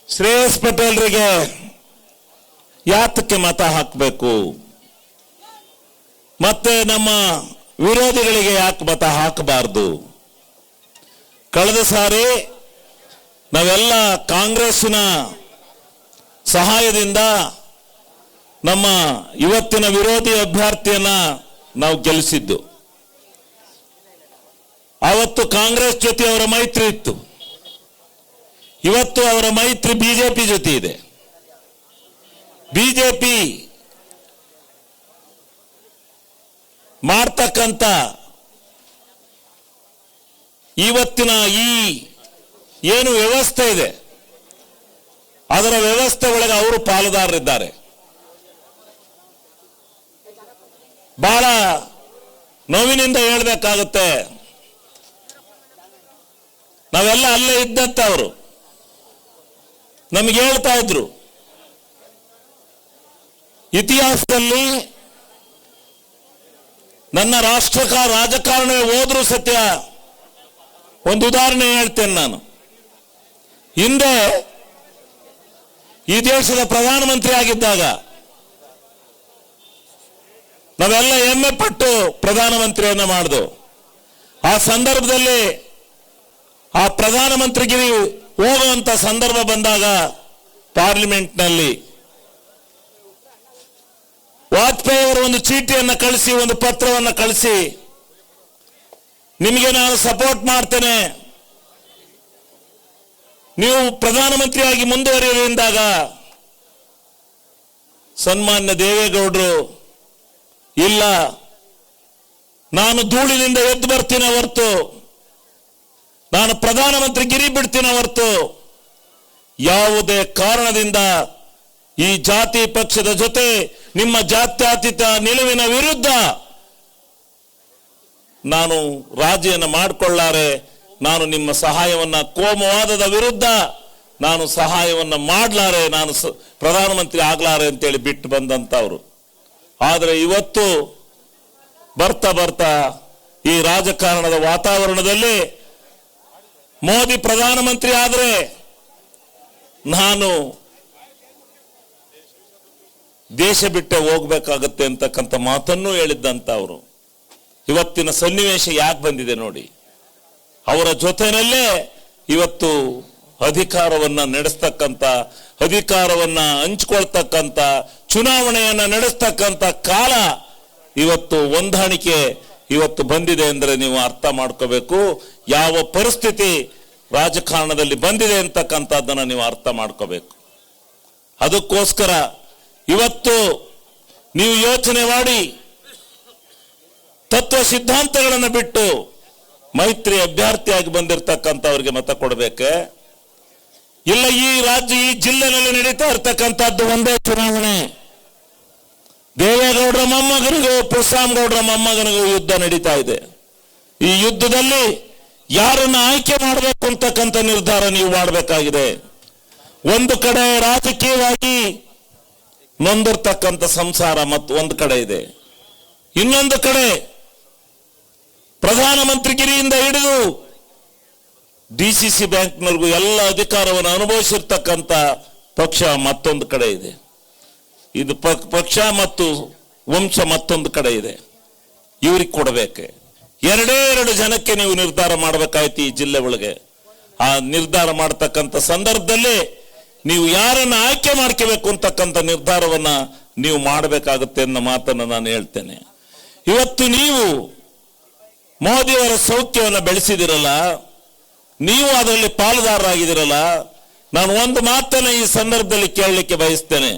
ಶ್ರೇಯಸ್ ಪಟೇಲ್ರಿಗೆ ಯಾತಕ್ಕೆ ಮತ ಹಾಕಬೇಕು, ಮತ್ತೆ ನಮ್ಮ ವಿರೋಧಿಗಳಿಗೆ ಯಾಕೆ ಮತ ಹಾಕಬಾರದು? ಕಳೆದ ಸಾರಿ ನಾವೆಲ್ಲ ಕಾಂಗ್ರೆಸ್ಸಿನ ಸಹಾಯದಿಂದ ನಮ್ಮ ಇವತ್ತಿನ ವಿರೋಧಿ ಅಭ್ಯರ್ಥಿಯನ್ನ ನಾವು ಗೆಲ್ಲಿಸಿದ್ದು. ಅವತ್ತು ಕಾಂಗ್ರೆಸ್ ಜೊತೆ ಅವರ ಮೈತ್ರಿ ಇತ್ತು, ಇವತ್ತು ಅವರ ಮೈತ್ರಿ ಬಿಜೆಪಿ ಜೊತೆ ಇದೆ. ಬಿಜೆಪಿ ಮಾಡ್ತಕ್ಕಂಥ ಇವತ್ತಿನ ಈ ಏನು ವ್ಯವಸ್ಥೆ ಇದೆ, ಅದರ ವ್ಯವಸ್ಥೆ ಒಳಗೆ ಅವರು ಪಾಲುದಾರರಿದ್ದಾರೆ. ಬಹಳ ನೋವಿನಿಂದ ಹೇಳಬೇಕಾಗುತ್ತೆ, ನಾವೆಲ್ಲ ಅಲ್ಲೇ ಇದ್ದಂತವರು ನಮಗೆ ಹೇಳ್ತಾ ಇದ್ರು, ಇತಿಹಾಸದಲ್ಲಿ ನನ್ನ ರಾಜಕಾರಣವೇ ಹೋದ್ರೂ ಸತ್ಯ ಒಂದು ಉದಾಹರಣೆ ಹೇಳ್ತೇನೆ ನಾನು. ಹಿಂದೆ ಈ ದೇಶದ ಪ್ರಧಾನಮಂತ್ರಿ ಆಗಿದ್ದಾಗ ನಾವೆಲ್ಲ ಹೆಮ್ಮೆ ಪಟ್ಟು ಪ್ರಧಾನಮಂತ್ರಿಯನ್ನ ಮಾಡಿದು. ಆ ಸಂದರ್ಭದಲ್ಲಿ ಆ ಪ್ರಧಾನಮಂತ್ರಿಗಿರಿ ಹೋಗುವಂತ ಸಂದರ್ಭ ಬಂದಾಗ ಪಾರ್ಲಿಮೆಂಟ್ನಲ್ಲಿ ವಾಜಪೇಯಿ ಅವರು ಒಂದು ಚೀಟಿಯನ್ನು ಕಳಿಸಿ, ಒಂದು ಪತ್ರವನ್ನು ಕಳಿಸಿ, ನಿಮಗೆ ನಾನು ಸಪೋರ್ಟ್ ಮಾಡ್ತೇನೆ, ನೀವು ಪ್ರಧಾನಮಂತ್ರಿಯಾಗಿ ಮುಂದುವರಿಯುವುದರಿಂದಾಗ ಸನ್ಮಾನ್ಯ ದೇವೇಗೌಡರು ಇಲ್ಲ, ನಾನು ಧೂಳಿನಿಂದ ಎದ್ದು ಬರ್ತೀನಿ ಹೊರತು, ನಾನು ಪ್ರಧಾನಮಂತ್ರಿ ಗಿರಿ ಬಿಡ್ತೀನಿ ಹೊರತು ಯಾವುದೇ ಕಾರಣದಿಂದ ಈ ಜಾತಿ ಪಕ್ಷದ ಜೊತೆ ನಿಮ್ಮ ಜಾತ್ಯತೀತ ನಿಲುವಿನ ವಿರುದ್ಧ ನಾನು ರಾಜಿಯನ್ನು ಮಾಡಿಕೊಳ್ಳಾರೆ, ನಾನು ನಿಮ್ಮ ಸಹಾಯವನ್ನ ಕೋಮುವಾದದ ವಿರುದ್ಧ ನಾನು ಸಹಾಯವನ್ನ ಮಾಡಲಾರೆ, ನಾನು ಪ್ರಧಾನಮಂತ್ರಿ ಆಗ್ಲಾರೆ ಅಂತೇಳಿ ಬಿಟ್ಟು ಬಂದಂತವ್ರು. ಆದರೆ ಇವತ್ತು ಬರ್ತಾ ಬರ್ತಾ ಈ ರಾಜಕಾರಣದ ವಾತಾವರಣದಲ್ಲಿ ಮೋದಿ ಪ್ರಧಾನಮಂತ್ರಿ ಆದರೆ ನಾನು ದೇಶ ಬಿಟ್ಟೆ ಹೋಗ್ಬೇಕಾಗತ್ತೆ ಅಂತಕ್ಕಂಥ ಮಾತನ್ನು ಹೇಳಿದ್ದಂತವ್ರು. ಇವತ್ತಿನ ಸನ್ನಿವೇಶ ಯಾಕೆ ಬಂದಿದೆ ನೋಡಿ, ಅವರ ಜೊತೆನಲ್ಲೇ ಇವತ್ತು ಅಧಿಕಾರವನ್ನ ನಡೆಸ್ತಕ್ಕಂಥ, ಅಧಿಕಾರವನ್ನ ಹಂಚ್ಕೊಳ್ತಕ್ಕಂಥ, ಚುನಾವಣೆಯನ್ನ ನಡೆಸ್ತಕ್ಕಂಥ ಕಾಲ ಇವತ್ತು ಹೊಂದಾಣಿಕೆ ಇವತ್ತು ಬಂದಿದೆ ಅಂದ್ರೆ ನೀವು ಅರ್ಥ ಮಾಡ್ಕೋಬೇಕು, ಯಾವ ಪರಿಸ್ಥಿತಿ ರಾಜಕಾರಣದಲ್ಲಿ ಬಂದಿದೆ ಅಂತಕ್ಕಂಥದ್ದನ್ನ ನೀವು ಅರ್ಥ ಮಾಡ್ಕೋಬೇಕು. ಅದಕ್ಕೋಸ್ಕರ ಇವತ್ತು ನೀವು ಯೋಚನೆ ಮಾಡಿ ತತ್ವ ಸಿದ್ಧಾಂತಗಳನ್ನು ಬಿಟ್ಟು ಮೈತ್ರಿ ಅಭ್ಯರ್ಥಿಯಾಗಿ ಬಂದಿರತಕ್ಕಂಥವ್ರಿಗೆ ಮತ ಕೊಡಬೇಕೆ? ಇಲ್ಲ ಈ ಜಿಲ್ಲೆನಲ್ಲಿ ನಡೀತಾ ಇರ್ತಕ್ಕಂಥದ್ದು ಒಂದೇ ಚುನಾವಣೆ, ದೇವೇಗೌಡರ ಮೊಮ್ಮಗನಿಗೂ ಪುರುಷಾಮಗೌಡರ ಮೊಮ್ಮಗನಿಗೂ ಯುದ್ಧ ನಡೀತಾ ಇದೆ. ಈ ಯುದ್ಧದಲ್ಲಿ ಯಾರನ್ನ ಆಯ್ಕೆ ಮಾಡಬೇಕು ಅಂತಕ್ಕಂಥ ನಿರ್ಧಾರ ನೀವು ಮಾಡಬೇಕಾಗಿದೆ. ಒಂದು ಕಡೆ ರಾಜಕೀಯವಾಗಿ ನೊಂದಿರ್ತಕ್ಕಂಥ ಸಂಸಾರ ಮತ್ತು ಒಂದು ಕಡೆ ಇದೆ, ಇನ್ನೊಂದು ಕಡೆ ಪ್ರಧಾನಮಂತ್ರಿಗಿರಿಯಿಂದ ಹಿಡಿದು ಡಿಸಿಸಿ ಬ್ಯಾಂಕ್ನವರೆಗೂ ಎಲ್ಲ ಅಧಿಕಾರವನ್ನು ಅನುಭವಿಸಿರ್ತಕ್ಕಂಥ ಪಕ್ಷ ಮತ್ತೊಂದು ಕಡೆ ಇದೆ. ಇದು ಪಕ್ಷ ಮತ್ತು ವಂಶ ಮತ್ತೊಂದು ಕಡೆ ಇದೆ. ಇವ್ರಿಗೆ ಕೊಡಬೇಕೆ? ಎರಡೇ ಎರಡು ಜನಕ್ಕೆ ನೀವು ನಿರ್ಧಾರ ಮಾಡಬೇಕಾಯ್ತು ಈ ಜಿಲ್ಲೆ ಒಳಗೆ. ಆ ನಿರ್ಧಾರ ಮಾಡತಕ್ಕಂಥ ಸಂದರ್ಭದಲ್ಲಿ ನೀವು ಯಾರನ್ನ ಆಯ್ಕೆ ಮಾಡ್ಕೋಬೇಕು ಅಂತಕ್ಕಂಥ ನಿರ್ಧಾರವನ್ನ ನೀವು ಮಾಡಬೇಕಾಗುತ್ತೆ ಅನ್ನೋ ಮಾತನ್ನು ನಾನು ಹೇಳ್ತೇನೆ. ಇವತ್ತು ನೀವು ಮೋದಿಯವರ ಸೌಖ್ಯವನ್ನು ಬೆಳೆಸಿದಿರಲ್ಲ, ನೀವು ಅದರಲ್ಲಿ ಪಾಲುದಾರರಾಗಿದ್ದೀರಲ್ಲ, ನಾನು ಒಂದು ಮಾತನ್ನ ಈ ಸಂದರ್ಭದಲ್ಲಿ ಕೇಳಲಿಕ್ಕೆ ಬಯಸ್ತೇನೆ.